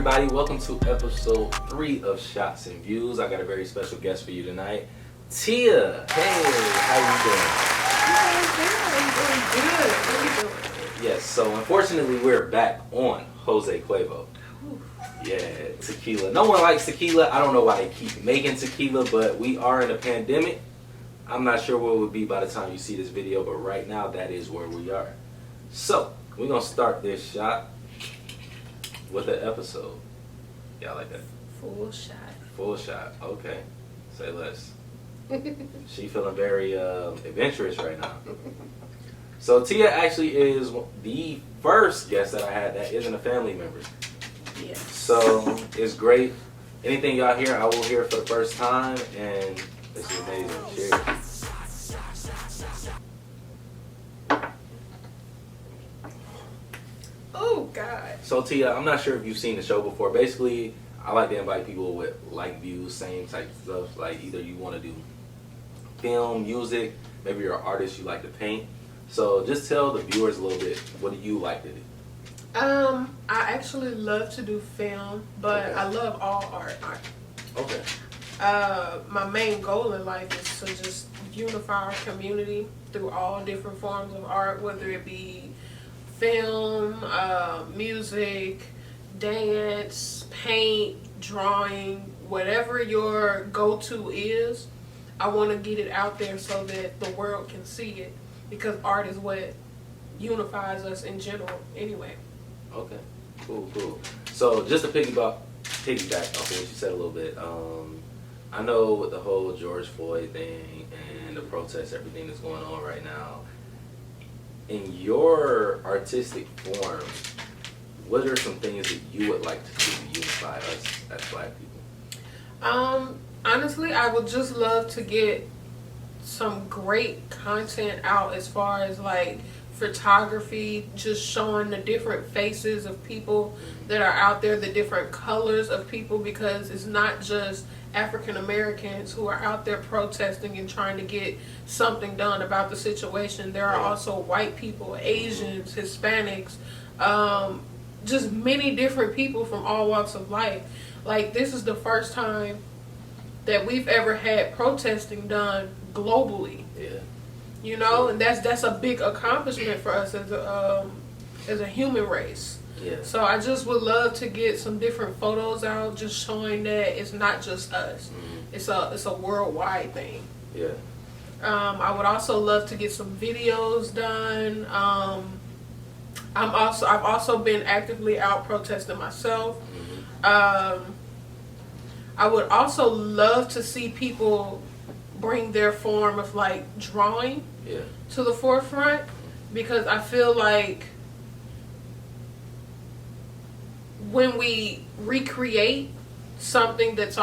everybody, welcome to episode 3 of Shots and Views. I got a very special guest for you tonight, Tia. Hey, how you doing? I'm doing good. How you doing? Yes, so unfortunately we're back on Jose Cuervo. Yeah, tequila. No one likes tequila. I don't know why they keep making tequila, but we are in a pandemic. I'm not sure where it would be by the time you see this video, but right now that is where we are. So, we're going to start this shot with an episode. Y'all like that? Full shot. Full shot. Okay. Say less. She feeling very adventurous right now. So Tia actually is the first guest that I had that isn't a family member. Yes. So it's great. Anything y'all hear, I will hear for the first time, and this is amazing. Cheers. Oh God. So Tia, I'm not sure if you've seen the show before. Basically, I like to invite people with like views, same type of stuff. Like either you want to do film, music, maybe you're an artist, you like to paint. So just tell the viewers a little bit, what do you like to do? I actually love to do film, but Okay. I love all art. Okay. My main goal in life is to just unify our community through all different forms of art, whether it be film, music, dance, paint, drawing, whatever your go-to is. I want to get it out there so that the world can see it, because art is what unifies us in general anyway. Okay. Cool. So just to piggyback off of what you said a little bit, I know with the whole George Floyd thing and the protests, everything that's going on right now, in your artistic form, what are some things that you would like to see to unify us as Black people? Honestly, I would just love to get some great content out as far as like photography, just showing the different faces of people that are out there, the different colors of people, because it's not just African Americans who are out there protesting and trying to get something done about the situation. There are also white people, Asians, Hispanics, just many different people from all walks of life. Like, this is the first time that we've ever had protesting done globally. Yeah. You know, and that's a big accomplishment for us as a human race. Yeah. So I just would love to get some different photos out, just showing that it's not just us. Mm-hmm. It's a worldwide thing. Yeah. I would also love to get some videos done. I've also been actively out protesting myself. Mm-hmm. I would also love to see people bring their form of like drawing to the forefront, because I feel like when we recreate something that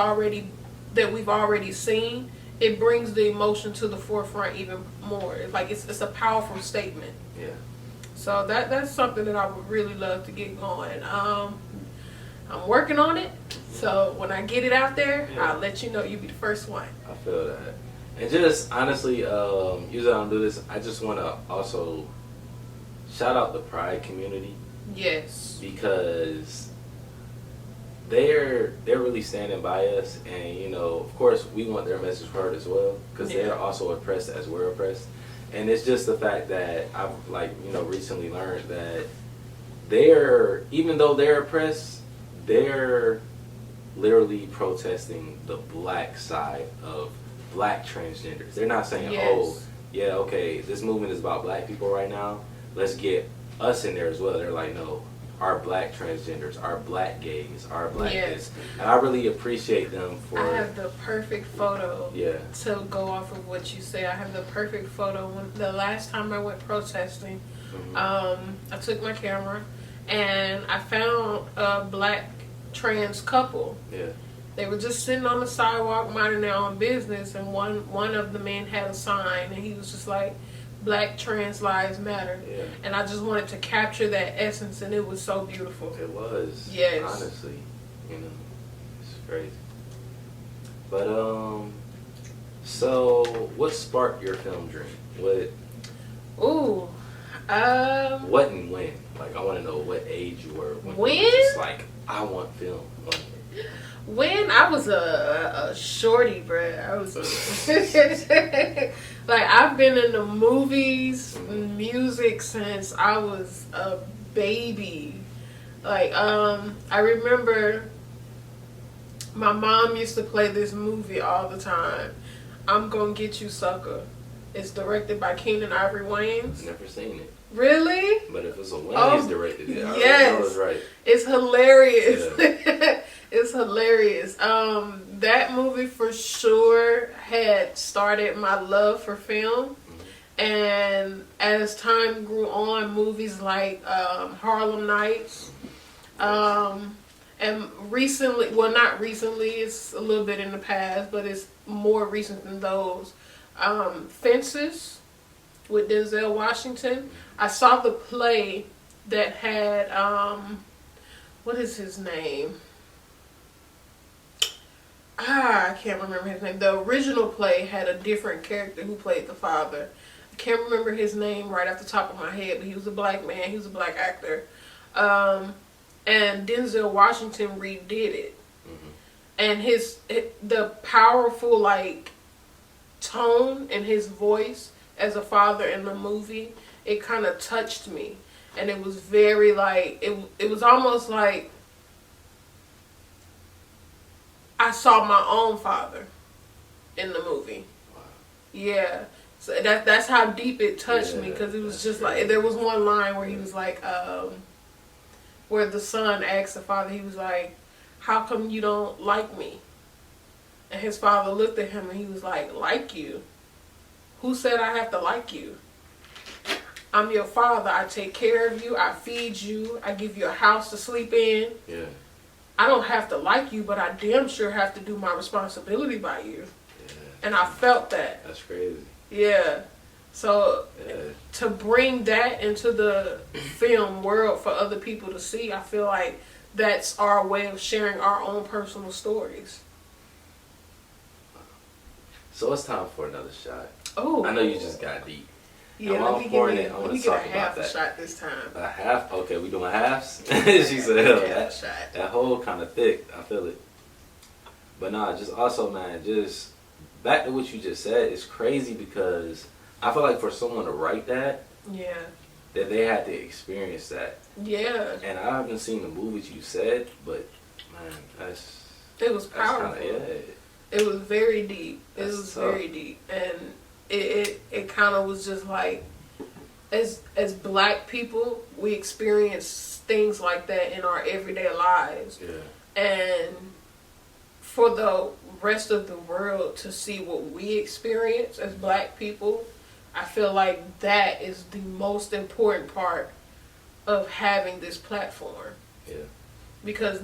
we've already seen, it brings the emotion to the forefront even more. It's a powerful statement. Yeah. So that's something that I would really love to get going. I'm working on it, so when I get it out there, I'll let you know. You'll be the first one. I feel that. And just honestly, usually I don't do this, I just want to also shout out the Pride community. Yes. Because they're really standing by us, and you know, of course, we want their message heard as well, because they're also oppressed as we're oppressed. And it's just the fact that I've recently learned that even though they're oppressed, they're literally protesting the Black side of Black transgenders. They're not saying, oh, yeah, okay, this movement is about Black people right now, let's get us in there as well. They're like, no, our Black transgenders, our Black gays, our Black this. And I really appreciate them for... I have the perfect photo to go off of what you say. I have the perfect photo. The last time I went protesting, I took my camera and I found a Black trans couple. Yeah. They were just sitting on the sidewalk minding their own business, and one of the men had a sign, and he was just like, Black trans lives matter. Yeah. And I just wanted to capture that essence, and it was so beautiful. It was. Yes. Honestly. You know, it's crazy. But, so, what sparked your film dream? Ooh, What and when? Like, I want to know what age you were when When? you were just like, I want film. Like, when I was a shorty, bruh, I was like, I've been in the movies, music since I was a baby. Like, I remember my mom used to play this movie all the time. I'm Gonna Get You, Sucker. It's directed by Keenan Ivory Wayans. never seen it. Really? But if it's a Wayne's directed it, I already know it's right. It's hilarious. Yeah. It's hilarious. That movie for sure had started my love for film. And as time grew on, movies like Harlem Nights, and recently, well, not recently, it's a little bit in the past, but it's more recent than those. Fences with Denzel Washington. I saw the play that had, what is his name? I can't remember his name. The original play had a different character who played the father. I can't remember his name right off the top of my head, but he was a black man. He was a black actor. And Denzel Washington redid it. And the powerful, like, tone in his voice as a father in the movie, it kind of touched me. And it was very, like, it was almost like I saw my own father in the movie. Wow. Yeah. So that's how deep it touched me, because it was just crazy. like, there was one line where he was like, where the son asked the father, he was like, how come you don't like me? And his father looked at him and he was like you? Who said I have to like you? I'm your father. I take care of you. I feed you. I give you a house to sleep in. Yeah. I don't have to like you, but I damn sure have to do my responsibility by you. Yeah. And I felt that. That's crazy. Yeah. So Yeah. to bring that into the film world for other people to see, I feel like that's our way of sharing our own personal stories. So it's time for another shot. Oh. I know you just got deep. Yeah, And while let I'm me pouring get it, I let want me to get a talk about half a that. shot this time. A half? Okay, we doing halves? She said, hell, Half a shot. that whole kind of thick. I feel it. But nah, just also, man, just back to what you just said. It's crazy because I feel like for someone to write that, Yeah. that they had to experience that. Yeah. And I haven't seen the movies you said, but man, It was that's powerful. kind of, yeah. It was very deep. It That's was tough. very deep. And it kind of was just like, as black people, we experience things like that in our everyday lives. Yeah. And for the rest of the world to see what we experience as black people, I feel like that is the most important part of having this platform. Yeah. Because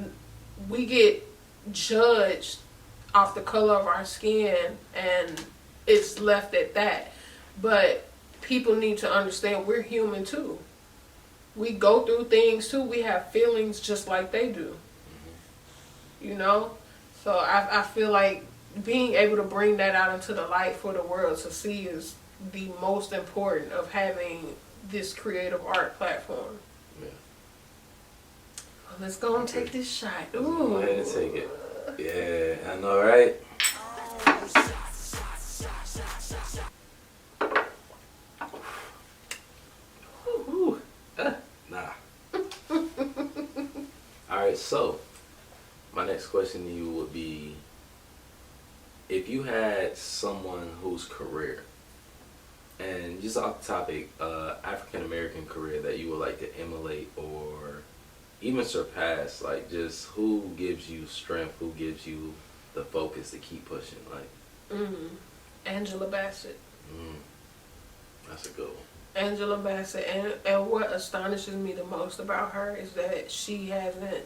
we get judged off the color of our skin, and it's left at that. But people need to understand we're human too. We go through things too. We have feelings just like they do. You know? So I feel like being able to bring that out into the light for the world to see is the most important of having this creative art platform. Yeah. Well, let's go and take this shot. Let's Ooh. go ahead and take it. Yeah, I know, right? Woo-hoo. Nah. Alright, so my next question to you would be, if you had someone whose career, and just off the topic, African American career that you would like to emulate or even surpass, like just who gives you strength, who gives you the focus to keep pushing, like Angela Bassett. that's a good one. Angela Bassett, and what astonishes me the most about her is that she hasn't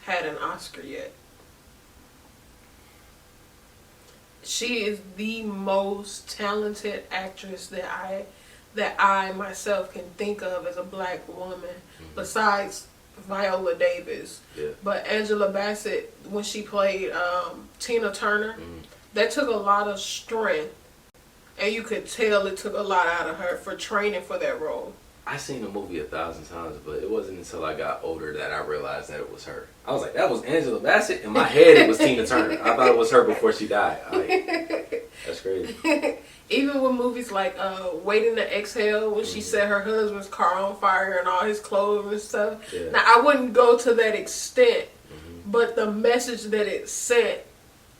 had an Oscar yet. She is the most talented actress that I myself can think of as a black woman, besides Viola Davis. Yeah. But Angela Bassett, when she played Tina Turner, that took a lot of strength, and you could tell it took a lot out of her for training for that role. I seen the movie 1,000 times, but it wasn't until I got older that I realized that it was her. I was like, that was Angela Bassett. In my head, it was Tina Turner. I thought it was her before she died. Like, that's crazy. Even with movies like Waiting to Exhale, when she set her husband's car on fire and all his clothes and stuff. Yeah. Now, I wouldn't go to that extent, but the message that it sent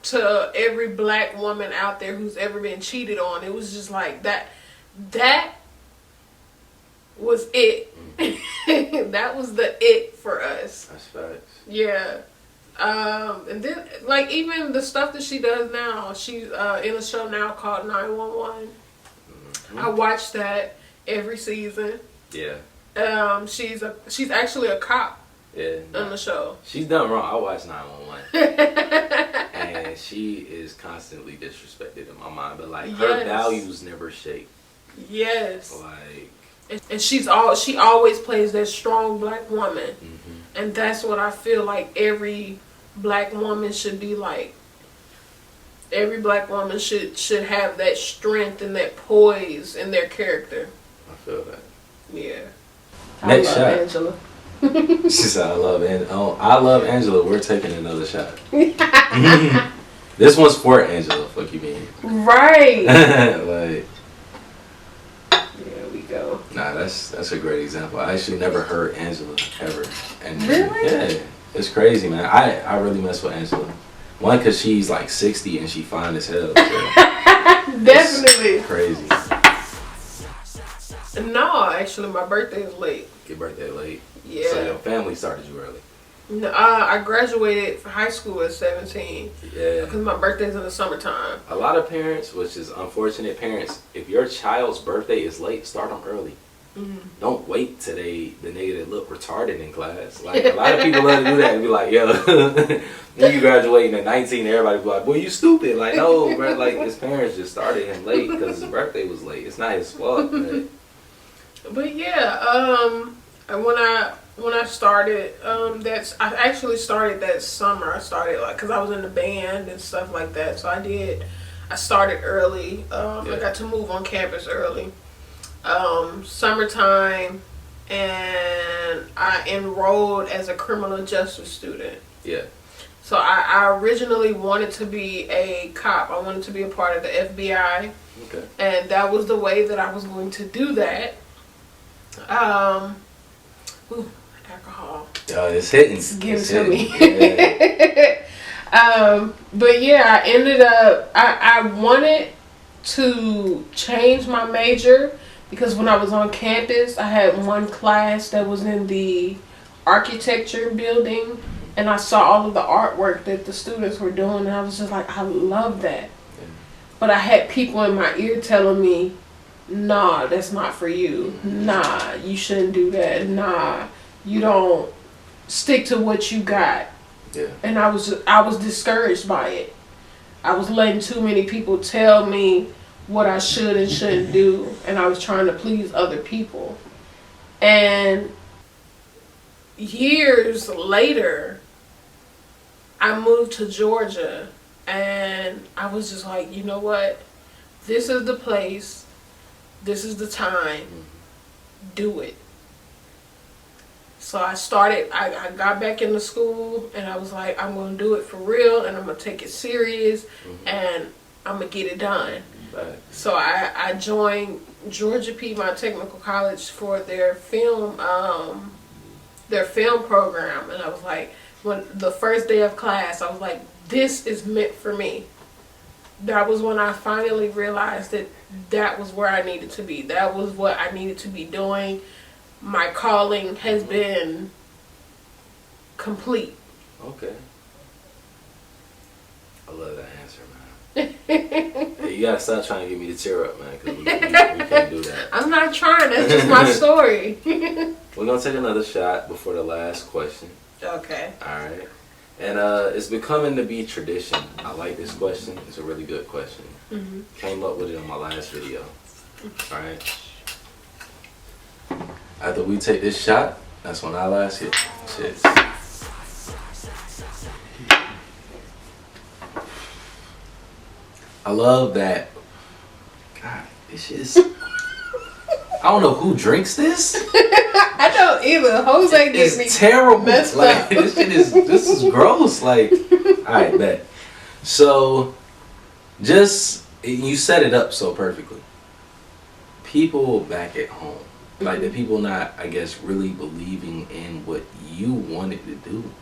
to every black woman out there who's ever been cheated on, it was just like that was it. That was the it for us. That's facts. Yeah. And then, like, even the stuff that she does now, she's in a show now called 911. I watch that every season. Yeah. She's actually a cop. Yeah. On the show. She's done wrong. I watch 911. And she is constantly disrespected in my mind. But, like, her values never shake. Yes. Like. And she always plays that strong black woman. And that's what I feel like every black woman should be like. Every black woman should have that strength and that poise in their character. I feel that. Yeah. Next I love shot. Angela. She said, I love Angela. We're taking another shot. This one's for Angela. Fuck you mean? Right. Like. There we go. Nah, that's a great example. I actually never heard Angela ever. And really? Yeah, it's crazy, man. I really mess with Angela. One, because she's like 60 and she fine as hell. So definitely. Crazy. No, actually, my birthday is late. Your birthday late? Yeah. So your family started you early? No, I graduated from high school at 17. Yeah. Because my birthday's in the summertime. A lot of parents, which is unfortunate parents, if your child's birthday is late, start them early. Don't wait till the nigga that look retarded in class. Like, a lot of people love to do that and be like, yo, when you graduating at 19, everybody be like, boy, you stupid. Like, no, bro, like, his parents just started him late because his birthday was late. It's not his fault, man. But yeah, when I started, I actually started that summer. I started because I was in the band and stuff like that. So I started early. I got to move on campus early. Summertime, and I enrolled as a criminal justice student. Yeah. So I originally wanted to be a cop. I wanted to be a part of the FBI. Okay. And that was the way that I was going to do that. Alcohol. It's hitting. It's getting to me. Yeah. But yeah, I ended up, I wanted to change my major because when I was on campus, I had one class that was in the architecture building, and I saw all of the artwork that the students were doing, and I was just like, I love that. Yeah. But I had people in my ear telling me, nah, that's not for you. Nah, you shouldn't do that. Nah, you don't stick to what you got. Yeah. And I was discouraged by it. I was letting too many people tell me what I should and shouldn't do, and I was trying to please other people. And years later, I moved to Georgia, and I was just like, you know what? This is the place. This is the time. Do it. So I got back into school, and I was like, I'm going to do it for real, and I'm going to take it serious, and I'm going to get it done. Right. So I joined Georgia Piedmont Technical College for their film program, and I was like, when the first day of class, I was like, this is meant for me. That was when I finally realized that was where I needed to be. That was what I needed to be doing. My calling has been complete. Okay. I love that answer, man. Hey, you gotta stop trying to get me to tear up, man, because we can't do that. I'm not trying. That's just my story. We're gonna take another shot before the last question. Okay. All right. And it's becoming to be tradition. I like this question. It's a really good question. Came up with it on my last video. All right. After we take this shot, that's when I last hit. Cheers. I love that. God, this shit is. I don't know who drinks this. I don't either. Jose gets me It's terrible. messed Like up. this is gross. Like, alright, bet. So you set it up so perfectly. People back at home, like the people not, I guess, really believing in what you wanted to do.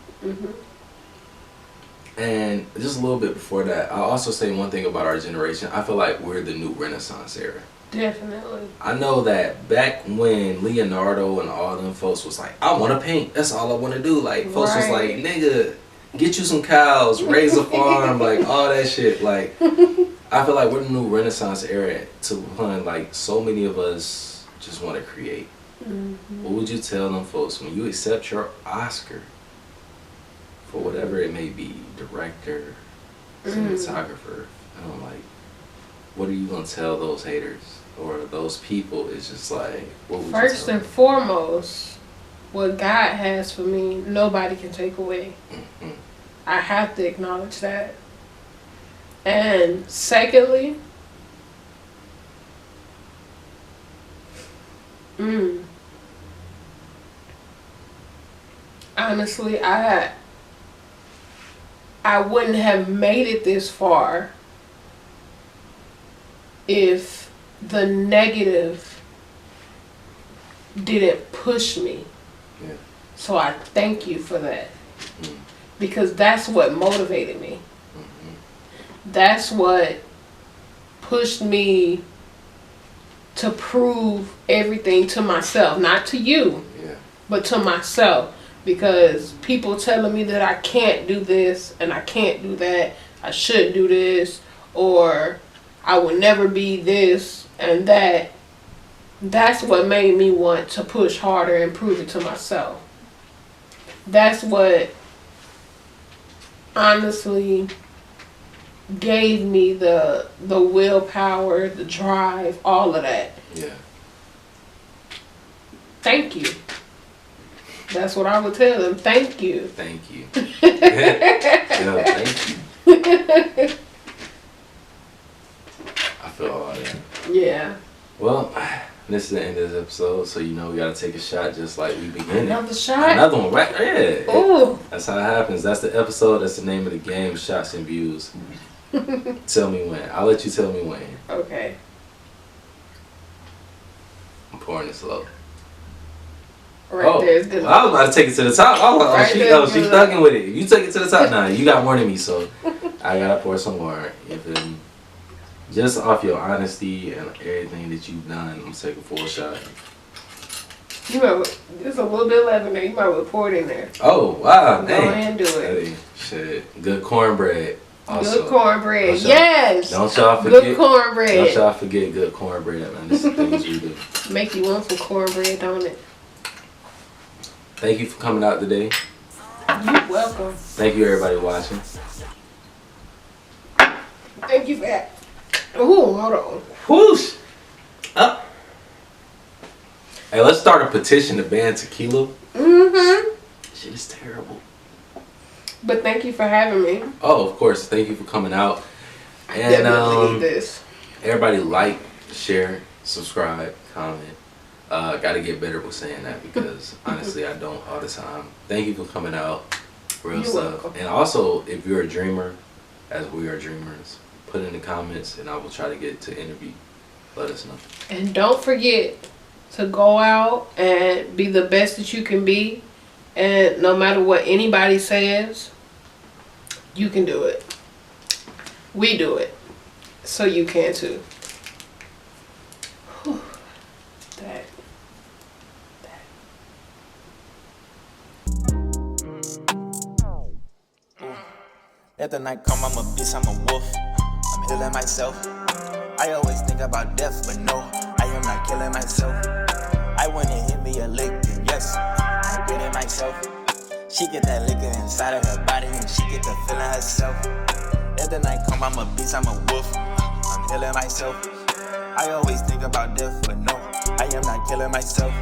And just a little bit before that, I'll also say one thing about our generation. I feel like we're the new Renaissance era. Definitely. I know that back when Leonardo and all them folks was like, I want to paint. That's all I want to do. Like, folks was like, nigga, get you some cows, raise a farm, like all that shit. Like, I feel like we're the new Renaissance era to one, like so many of us just want to create. What would you tell them folks when you accept your Oscar for whatever it may be, director, cinematographer? And I'm like, what are you gonna tell those haters or those people? It's just like, what would First you tell and foremost, what God has for me, nobody can take away. I have to acknowledge that. And secondly, honestly, I wouldn't have made it this far if the negative didn't push me. Yeah. So I thank you for that. Because that's what motivated me. That's what pushed me to prove everything to myself. Not to you, but to myself. Because people telling me that I can't do this and I can't do that, I should do this, or I will never be this and that. That's what made me want to push harder and prove it to myself. That's what honestly gave me the willpower, the drive, all of that. Yeah. Thank you. That's what I would tell them. Thank you. Thank you. Thank you. I feel all that. Yeah. Well, this is the end of this episode, so you know we gotta take a shot just like we began. Another shot? Another one, right? Yeah. Ooh. That's how it happens. That's the episode. That's the name of the game, Shots and Views. Tell me when. I'll let you tell me when. Okay. I'm pouring it slow. Right there's good. Well, I was about to take it to the top. She thugging with it. You take it to the top now. You got more than me, so I gotta pour some more. You feel me? Just off your honesty and everything that you've done, I'm gonna take a full shot. You might, there's a little bit left in there. You might want to pour it in there. Oh wow! Go Dang. ahead and do it. Hey, shit. Good cornbread. Also, good cornbread. Yes. Don't y'all forget. Good cornbread. Don't y'all forget good cornbread, man. This is things we do. Make you want some cornbread, don't it? Thank you for coming out today. You're welcome. Thank you, everybody watching. Thank you for that. Ooh, hold on. Whoosh! Up. Hey, let's start a petition to ban tequila. Shit is terrible. But thank you for having me. Oh, of course. Thank you for coming out. And Definitely need this. Everybody like, share, subscribe, comment. Gotta get better with saying that because honestly I don't all the time. Thank you for coming out. Real You're stuff. welcome. And also, if you're a dreamer, as we are dreamers, put in the comments and I will try to get to interview. Let us know. And don't forget to go out and be the best that you can be. And no matter what anybody says, you can do it. We do it. So you can too. Whew. That. Let the night come, I'm a beast, I'm a wolf. I'm healing myself. I always think about death, but no, I am not killing myself. I went and hit me a lick, and yes, I did it myself. She get that liquor inside of her body, and she get the feeling herself. Let the night come, I'm a beast, I'm a wolf. I'm healing myself. I always think about death, but no, I am not killing myself.